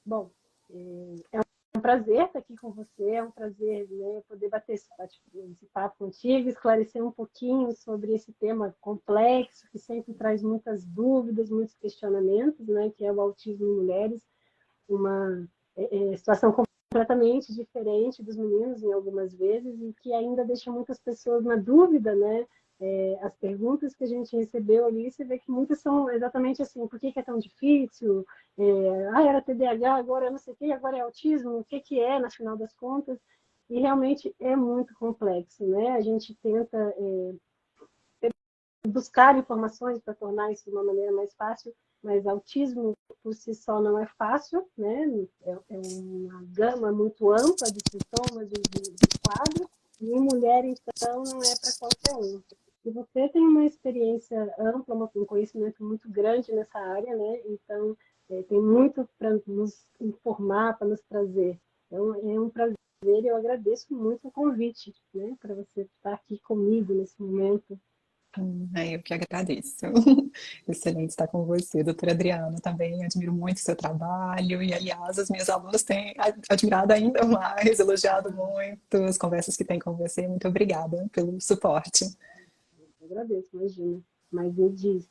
Bom, é um prazer estar aqui com você, é um prazer, né, poder bater esse papo contigo, esclarecer um pouquinho sobre esse tema complexo, que sempre traz muitas dúvidas, muitos questionamentos, né, que é o autismo em mulheres, uma situação completamente diferente dos meninos em algumas vezes e que ainda deixa muitas pessoas na dúvida, né? As perguntas que a gente recebeu ali, você vê que muitas são exatamente assim, por que é tão difícil? Era TDAH, agora não sei o que, agora é autismo, o que é, no final das contas? E realmente é muito complexo, né? A gente tenta buscar informações para tornar isso de uma maneira mais fácil, mas autismo por si só não é fácil, né? É uma gama muito ampla de sintomas, de quadro, e em mulher, então, não é para qualquer um. E você tem uma experiência ampla, um conhecimento muito grande nessa área, né? Então, tem muito para nos informar, para nos trazer. Então, é um prazer e eu agradeço muito o convite, né? Para você estar aqui comigo nesse momento. Eu que agradeço. Excelente estar com você, doutora Adriana. Também admiro muito o seu trabalho e, aliás, as minhas alunas têm admirado ainda mais, elogiado muito as conversas que têm com você. Muito obrigada pelo suporte. Eu agradeço, imagina. Mas me diz,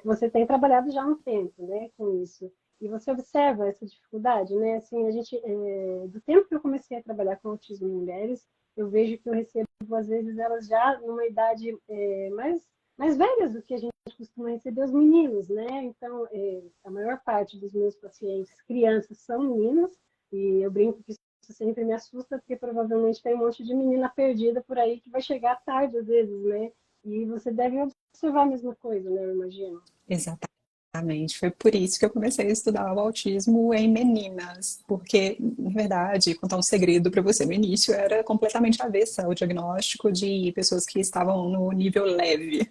você tem trabalhado já há um tempo, né, com isso, e você observa essa dificuldade, né? Assim, do tempo que eu comecei a trabalhar com autismo em mulheres, eu vejo que eu recebo, às vezes, elas já numa idade mais velhas do que a gente costuma receber os meninos, né? Então, a maior parte dos meus pacientes, crianças, são meninas, e eu brinco que isso sempre me assusta, porque provavelmente tem um monte de menina perdida por aí que vai chegar tarde, às vezes, né? E você deve observar a mesma coisa, né? Eu imagino. Exatamente. Foi por isso que eu comecei a estudar o autismo em meninas, porque, na verdade, contar um segredo para você, no início era completamente avessa ao diagnóstico de pessoas que estavam no nível leve.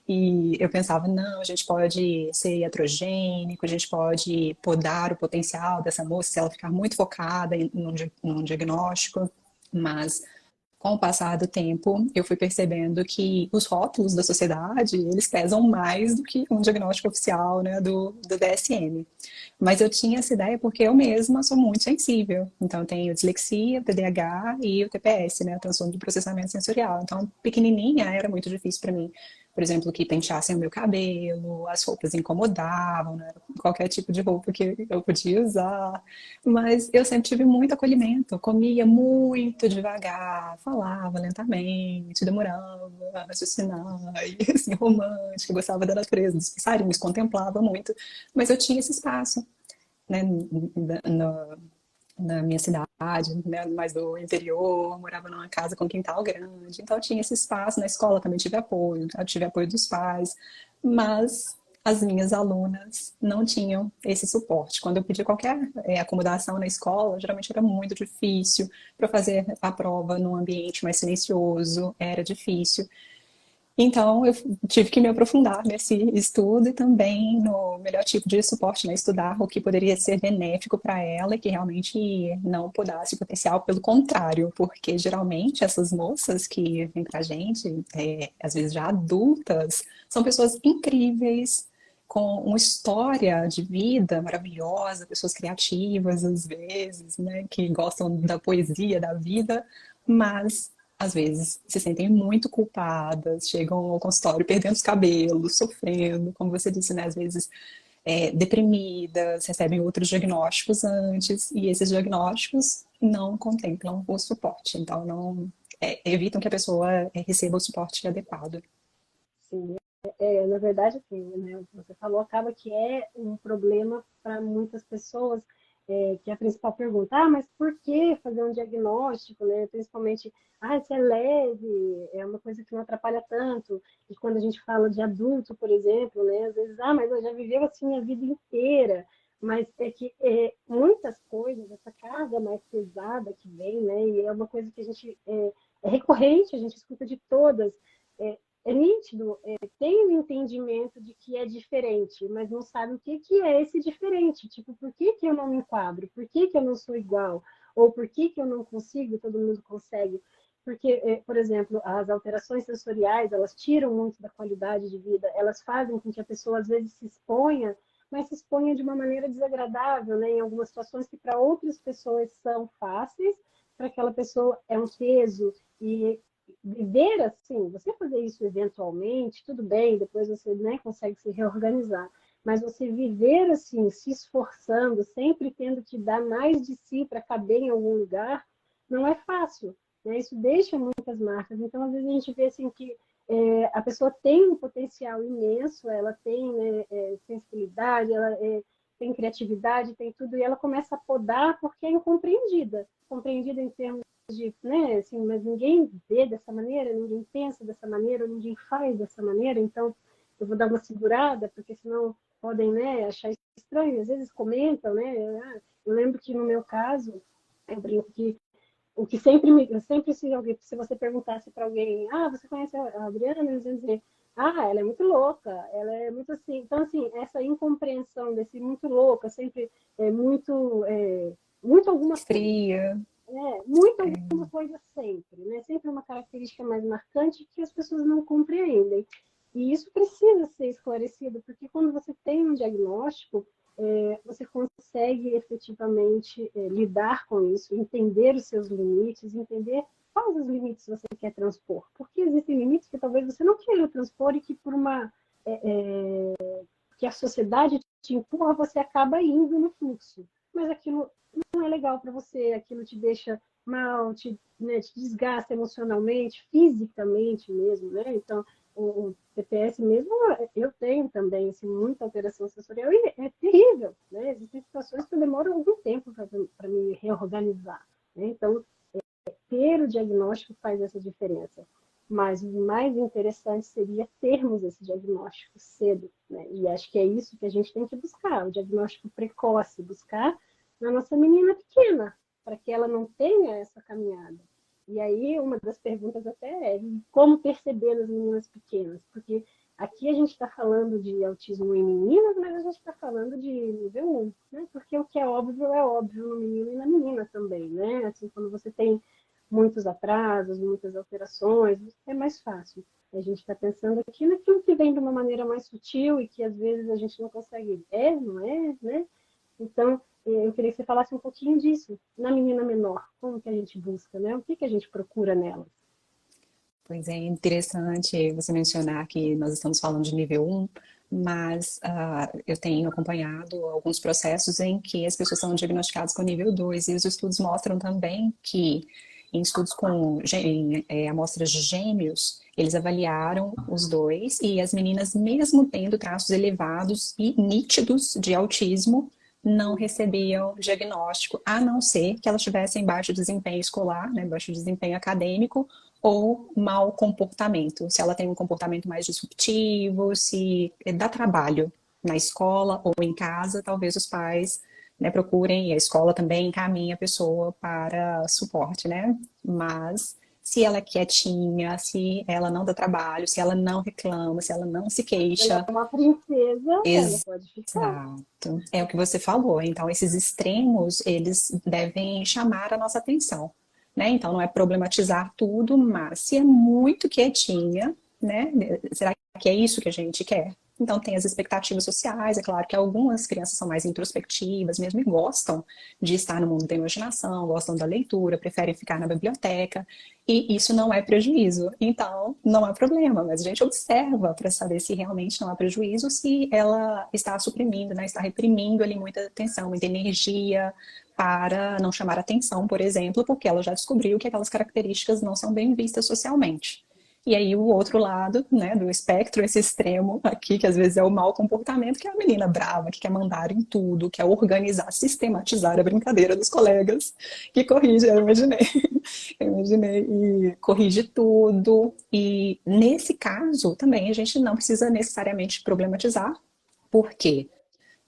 E eu pensava, não, a gente pode ser iatrogênico, a gente pode podar o potencial dessa moça se ela ficar muito focada num diagnóstico, mas com o passar do tempo, eu fui percebendo que os rótulos da sociedade, eles pesam mais do que um diagnóstico oficial, né, do DSM. Mas eu tinha essa ideia porque eu mesma sou muito sensível. Então, eu tenho dislexia, TDAH e o TPS, né, o transtorno de processamento sensorial. Então, pequenininha era muito difícil para mim. Por exemplo, que penteassem o meu cabelo, as roupas incomodavam, né? Qualquer tipo de roupa que eu podia usar. Mas eu sempre tive muito acolhimento, comia muito devagar, falava lentamente, demorava a raciocinar, e assim, romântica, gostava da natureza, dos passarinhos, contemplava muito. Mas eu tinha esse espaço, né, na minha cidade, né, mais do interior, morava numa casa com quintal grande, então eu tinha esse espaço. Na escola também tive apoio, eu tive apoio dos pais, mas as minhas alunas não tinham esse suporte. Quando eu pedi qualquer acomodação na escola, geralmente era muito difícil. Para fazer a prova num ambiente mais silencioso, era difícil. Então, eu tive que me aprofundar nesse estudo e também no melhor tipo de suporte, né? Estudar o que poderia ser benéfico para ela e que realmente não podasse o potencial, pelo contrário, porque geralmente essas moças que vêm para a gente, às vezes já adultas, são pessoas incríveis, com uma história de vida maravilhosa, pessoas criativas às vezes, né? Que gostam da poesia da vida, mas às vezes se sentem muito culpadas, chegam ao consultório perdendo os cabelos, sofrendo, como você disse, né? Às vezes deprimidas, recebem outros diagnósticos antes, e esses diagnósticos não contemplam o suporte, então não evitam que a pessoa receba o suporte adequado. Sim, na verdade, assim, né, o que você falou acaba que é um problema para muitas pessoas, que é a principal pergunta, mas por que fazer um diagnóstico, né? Principalmente, se é leve, é uma coisa que não atrapalha tanto. E quando a gente fala de adulto, por exemplo, né? Às vezes, mas eu já viveu assim a vida inteira. Mas é que muitas coisas, essa carga mais pesada que vem, né? E é uma coisa que a gente é recorrente, a gente escuta de todas. É nítido, tem o entendimento de que é diferente, mas não sabe o que, que é esse diferente. Tipo, por que, que eu não me enquadro? Por que, que eu não sou igual? Ou por que, que eu não consigo, todo mundo consegue? Porque, por exemplo, as alterações sensoriais, elas tiram muito da qualidade de vida, elas fazem com que a pessoa, às vezes, se exponha mas se exponha de uma maneira desagradável, né, em algumas situações que para outras pessoas são fáceis, para aquela pessoa é um peso. E viver assim, você fazer isso eventualmente, tudo bem, depois você, né, consegue se reorganizar. Mas você viver assim, se esforçando, sempre tendo que dar mais de si para caber em algum lugar, não é fácil, né? Isso deixa muitas marcas. Então, às vezes a gente vê assim que a pessoa tem um potencial imenso, ela tem, né, sensibilidade, ela tem criatividade, tem tudo, e ela começa a podar porque é incompreendida. Compreendida em termos de, né, assim, mas ninguém vê dessa maneira, ninguém pensa dessa maneira, ninguém faz dessa maneira, então eu vou dar uma segurada, porque senão podem, né, achar estranho, às vezes comentam, né, eu lembro que no meu caso, eu brinco que o que sempre se você perguntasse para alguém, você conhece a Adriana? Eles iam dizer, ela é muito louca, ela é muito assim. Então, assim, essa incompreensão desse muito louca, sempre muito alguma coisa. Fria. Muito alguma coisa sempre, né? Sempre uma característica mais marcante que as pessoas não compreendem. E isso precisa ser esclarecido, porque quando você tem um diagnóstico, você consegue efetivamente lidar com isso, entender os seus limites, entender quais os limites você quer transpor. Porque existem limites que talvez você não queira transpor e que por uma que a sociedade te empurra, você acaba indo no fluxo. Mas aquilo não é legal para você, aquilo te deixa mal, né, te desgasta emocionalmente, fisicamente mesmo, né? Então, o TPS mesmo, eu tenho também assim, muita alteração sensorial e é terrível, né? Existem situações que eu demoro algum tempo para me reorganizar, né? Então, ter o diagnóstico faz essa diferença. Mas o mais interessante seria termos esse diagnóstico cedo, né? E acho que é isso que a gente tem que buscar, o diagnóstico precoce, buscar na nossa menina pequena, para que ela não tenha essa caminhada. E aí, uma das perguntas até é como perceber nas meninas pequenas? Porque aqui a gente está falando de autismo em meninas, mas a gente está falando de nível 1, né? Porque o que é óbvio no menino e na menina também, né? Assim, quando você tem muitos atrasos, muitas alterações, é mais fácil. A gente está pensando aqui naquilo que vem de uma maneira mais sutil e que às vezes a gente não consegue ver, não é, né? Então, eu queria que você falasse um pouquinho disso. Na menina menor, como que a gente busca, né? O que que a gente procura nela? Pois é interessante você mencionar que nós estamos falando de nível 1, mas eu tenho acompanhado alguns processos em que as pessoas são diagnosticadas com nível 2 e os estudos mostram também que em estudos com amostras de gêmeos, eles avaliaram os dois e as meninas, mesmo tendo traços elevados e nítidos de autismo, não recebiam diagnóstico, a não ser que elas tivessem baixo desempenho escolar, né, baixo desempenho acadêmico, ou mau comportamento, se ela tem um comportamento mais disruptivo, se dá trabalho na escola ou em casa, talvez os pais, né, procurem, e a escola também encaminha a pessoa para suporte, né? Mas se ela é quietinha, se ela não dá trabalho, se ela não reclama, se ela não se Ela queixa, é uma princesa, ela pode ficar. exato, é o que você falou. Então, esses extremos, eles devem chamar a nossa atenção, né? Então, não é problematizar tudo, mas se é muito quietinha, né? Será que é isso que a gente quer? Então, tem as expectativas sociais, é claro que algumas crianças são mais introspectivas mesmo e gostam de estar no mundo da imaginação, gostam da leitura, preferem ficar na biblioteca, e isso não é prejuízo. Então, não há problema, mas a gente observa para saber se realmente não há prejuízo, se ela está suprimindo, né? Está reprimindo ali muita atenção, muita energia, para não chamar atenção, por exemplo, porque ela já descobriu que aquelas características não são bem vistas socialmente. E aí o outro lado, né, do espectro, esse extremo aqui, que às vezes é o mau comportamento, que é a menina brava, que quer mandar em tudo, quer organizar, sistematizar a brincadeira dos colegas, que corrige, eu imaginei, e corrige tudo. E nesse caso, também a gente não precisa necessariamente problematizar, porque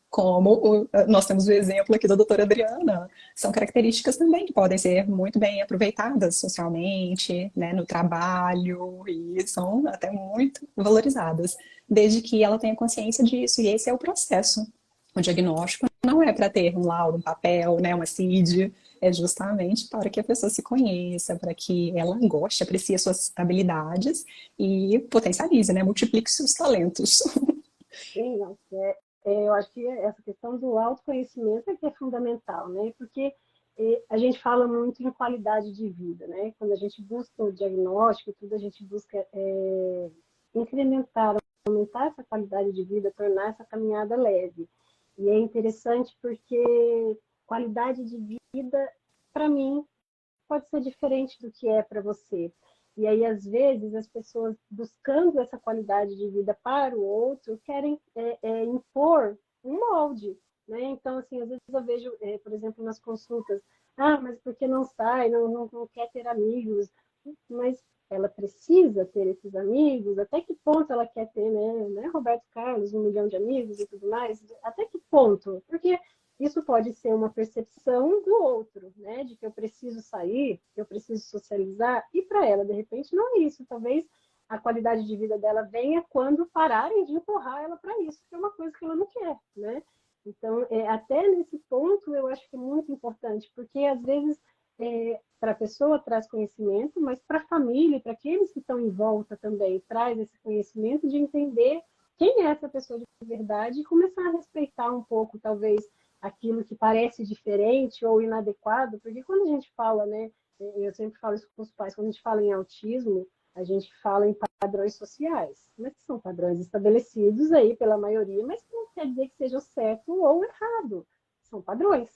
como nós temos o exemplo aqui da doutora Adriana, são características também que podem ser muito bem aproveitadas socialmente, né, no trabalho, e são até muito valorizadas, desde que ela tenha consciência disso, e esse é o processo. O diagnóstico não é para ter um laudo, um papel, né, uma CID, é justamente para que a pessoa se conheça, para que ela goste, aprecie suas habilidades e potencialize, né, multiplique seus talentos. Sim, não, eu acho que essa questão do autoconhecimento é que é fundamental, né? Porque a gente fala muito em qualidade de vida, né? Quando a gente busca o diagnóstico, tudo a gente busca incrementar, aumentar essa qualidade de vida, tornar essa caminhada leve. E é interessante porque qualidade de vida, para mim, pode ser diferente do que é para você. E aí, às vezes, as pessoas buscando essa qualidade de vida para o outro querem impor um molde, né? Então, assim, às vezes eu vejo, por exemplo, nas consultas, mas por que não sai, não quer ter amigos? Mas ela precisa ter esses amigos? Até que ponto ela quer ter, né, Roberto Carlos, 1 milhão de amigos e tudo mais? Até que ponto? Porque isso pode ser uma percepção do outro, né? De que eu preciso sair, que eu preciso socializar, e para ela, de repente, não é isso. Talvez a qualidade de vida dela venha quando pararem de empurrar ela para isso, que é uma coisa que ela não quer, né? Então, até nesse ponto, eu acho que é muito importante, porque às vezes para a pessoa traz conhecimento, mas para a família, para aqueles que estão em volta também, traz esse conhecimento de entender quem é essa pessoa de verdade e começar a respeitar um pouco, talvez, aquilo que parece diferente ou inadequado, porque quando a gente fala, né, eu sempre falo isso com os pais, quando a gente fala em autismo, a gente fala em padrões sociais, mas que são padrões estabelecidos aí pela maioria, mas que não quer dizer que seja o certo ou o errado, são padrões,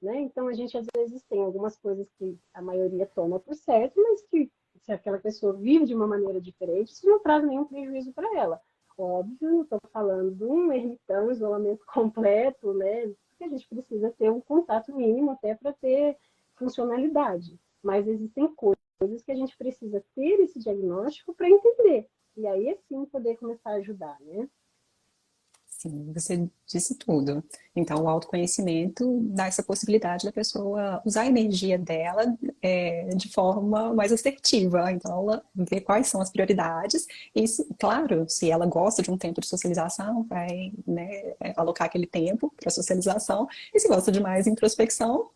né? Então a gente às vezes tem algumas coisas que a maioria toma por certo, mas que se aquela pessoa vive de uma maneira diferente, isso não traz nenhum prejuízo para ela. Óbvio, não estou falando de um ermitão, isolamento completo, né? Porque a gente precisa ter um contato mínimo até para ter funcionalidade. Mas existem coisas que a gente precisa ter esse diagnóstico para entender. E aí, assim, poder começar a ajudar, né? Sim, você disse tudo. Então, o autoconhecimento dá essa possibilidade da pessoa usar a energia dela de forma mais assertiva. Então, ela vê quais são as prioridades e, claro, se ela gosta de um tempo de socialização, vai, né, alocar aquele tempo para socialização. E se gosta de mais introspecção,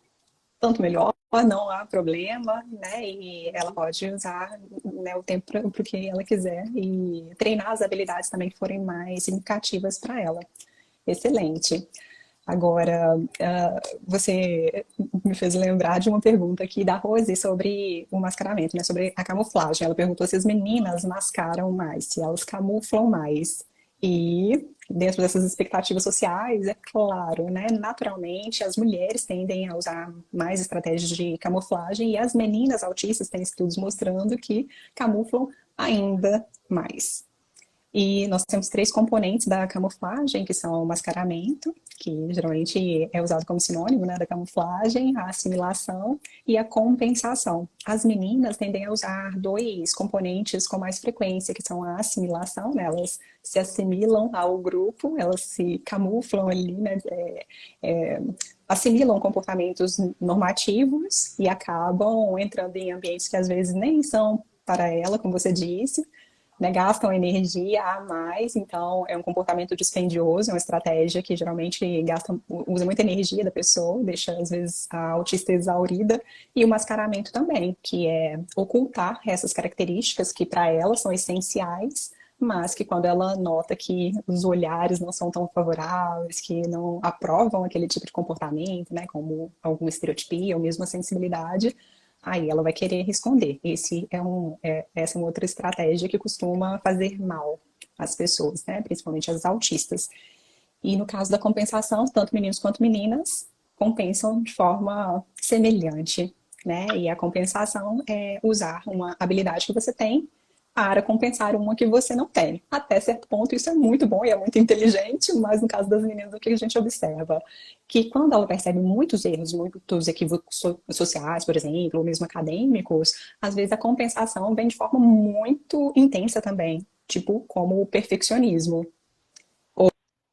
tanto melhor, não há problema, né? E ela pode usar, né, o tempo para o que ela quiser e treinar as habilidades também que forem mais significativas para ela. Excelente. Agora, você me fez lembrar de uma pergunta aqui da Rose sobre o mascaramento, né? Sobre a camuflagem. Ela perguntou se as meninas mascaram mais, se elas camuflam mais. E dentro dessas expectativas sociais, é claro, né? Naturalmente, as mulheres tendem a usar mais estratégias de camuflagem e as meninas autistas têm estudos mostrando que camuflam ainda mais. E nós temos três componentes da camuflagem, que são o mascaramento, que geralmente é usado como sinônimo, né, da camuflagem, a assimilação e a compensação. As meninas tendem a usar dois componentes com mais frequência, que são a assimilação, né, elas se assimilam ao grupo, elas se camuflam ali, né, assimilam comportamentos normativos e acabam entrando em ambientes que às vezes nem são para ela, como você disse, né, gastam energia a mais, então é um comportamento dispendioso, é uma estratégia que geralmente usa muita energia da pessoa, deixa às vezes a autista exaurida, e o mascaramento também, que é ocultar essas características que para ela são essenciais, mas que quando ela nota que os olhares não são tão favoráveis, que não aprovam aquele tipo de comportamento, né, como alguma estereotipia ou mesmo a sensibilidade, aí ela vai querer responder. Essa é uma outra estratégia que costuma fazer mal às pessoas, né? Principalmente às autistas. E no caso da compensação, tanto meninos quanto meninas compensam de forma semelhante, né? E a compensação é usar uma habilidade que você tem para compensar uma que você não tem. Até certo ponto, isso é muito bom e é muito inteligente, mas no caso das meninas, o que a gente observa? Que quando ela percebe muitos erros, muitos equívocos sociais, por exemplo, ou mesmo acadêmicos, às vezes a compensação vem de forma muito intensa também, tipo como o perfeccionismo.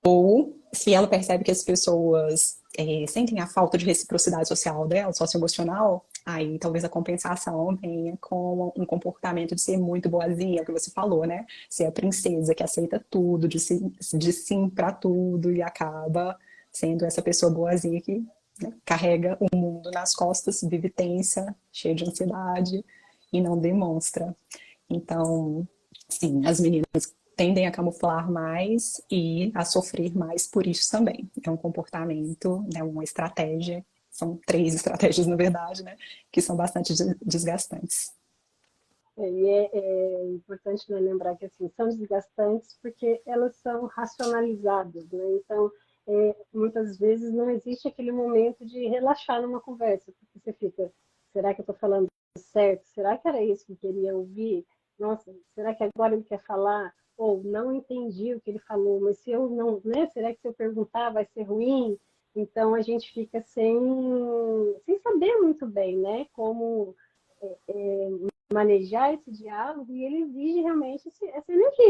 Ou se ela percebe que as pessoas sentem a falta de reciprocidade social dela, socioemocional, aí talvez a compensação venha com um comportamento de ser muito boazinha, o que você falou, né? Ser a princesa que aceita tudo, de sim para tudo e acaba sendo essa pessoa boazinha que, né, carrega o mundo nas costas, vive tensa, cheia de ansiedade e não demonstra. Então, sim, as meninas tendem a camuflar mais e a sofrer mais por isso também. É um comportamento, né, uma estratégia, são três estratégias, na verdade, né, que são bastante desgastantes. É importante, né, lembrar que assim, são desgastantes porque elas são racionalizadas, né? Então, muitas vezes não existe aquele momento de relaxar numa conversa, porque você fica, será que eu estou falando certo? Será que era isso que eu queria ouvir? Nossa, será que agora ele quer falar? Ou não entendi o que ele falou, mas se eu não, né? Será que se eu perguntar vai ser ruim? Então a gente fica sem saber muito bem, né? Como manejar esse diálogo e ele exige realmente essa energia.